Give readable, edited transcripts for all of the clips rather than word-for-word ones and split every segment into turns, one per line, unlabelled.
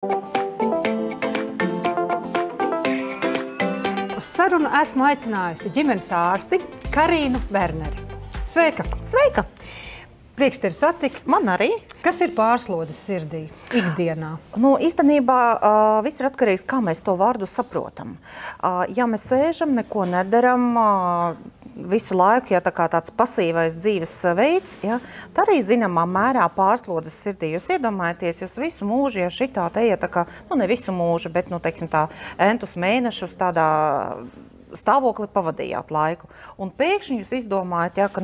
Uz sarunu esmu aicinājusi ģimenes ārsti Karīnu Verneri. Sveika!
Sveika!
Prieks tevi satikt.
Man arī.
Kas ir pārslodzes sirdī ikdienā?
Īstenībā viss ir atkarīgs, kā mēs to vārdu saprotam. Ja mēs sēžam, neko nedaram, visu laiku, ja tāds pasīvais dzīves veids, ja, tā arī zināmā mērā pārslodzes sirdī. Jūs iedomājaties, jūs visu mūžu, ja šitā te iet, ne visu mūžu, bet, teiksim tā, entus mēnešus tādā stāvokli pavadījāt laiku. Un pēkšņi jūs izdomājat, ja, ka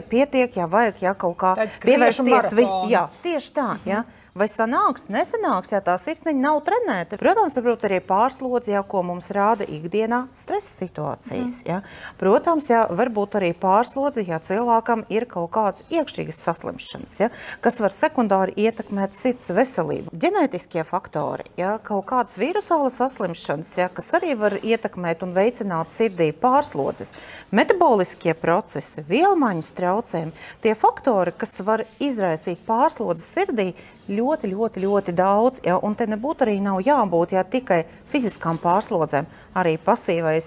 pietiek, ja vajag kaut kā pievērsties. Jā, tieši tā, ja. Vai sanāks, nesanāks, ja tā sirsniņa nav trenēta. Protams, arī pārslodze, ja, ko mums rāda ikdienā stresa situācijas. Ja. Protams, ja, varbūt arī pārslodze, ja cilvēkam ir kaut kādas iekšķīgas saslimšanas, ja, kas var sekundāri ietekmēt sirds veselību. Ģenētiskie faktori, ja, kaut kādas vīrusālas saslimšanas, ja, kas arī var ietekmēt un veicināt sirdī pārslodzes. Metaboliskie procesi, vielmaiņas traucējumi, tie faktori, kas var izraisīt pārslodzes sirdī, ļoti daudz, ja, un te nebūtu arī nav jābūt, ja, tikai fiziskām pārslodzēm. Arī pasīvais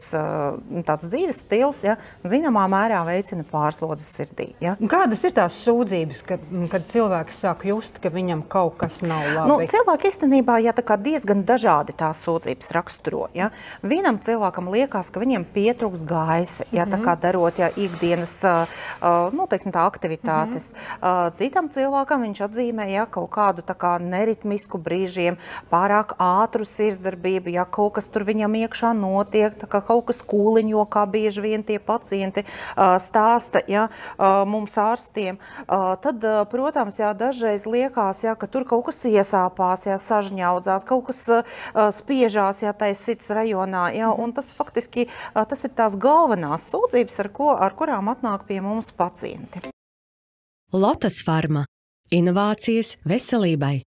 tāds dzīves stils, ja, zināmā mērā veicina pārslodzes sirdī. Ja.
Kādas ir tās sūdzības, kad cilvēks sāk just, ka viņam kaut kas nav labi?
Cilvēki īstenībā, ja, diezgan dažādi tās sūdzības raksturo. Ja. Vienam cilvēkam liekas, ka viņiem pietrūks gaisa, ja, darot, ja, ikdienas teiksim, tā, aktivitātes. Citam cilvēkam viņš atzīmē, ja, kaut kādu neritmisku brīžiem, pārāk ātru sirdsdarbību, ja kaut kas tur viņam iekšā notiek, kaut kas kūliņo, kā bieži vien tie pacienti stāsta, ja, mums ārstiem. Tad, protams, ja, dažreiz liekas, ja, ka tur kaut kas iesāpās, ja, sažņaudzās, kaut kas spiežās, ja, tai sirds rajonā, ja, un tas faktiski tas ir tās galvenās sūdzības, ar kurām atnāk pie mums pacienti.
Lotus Pharma. Inovācijas veselībai.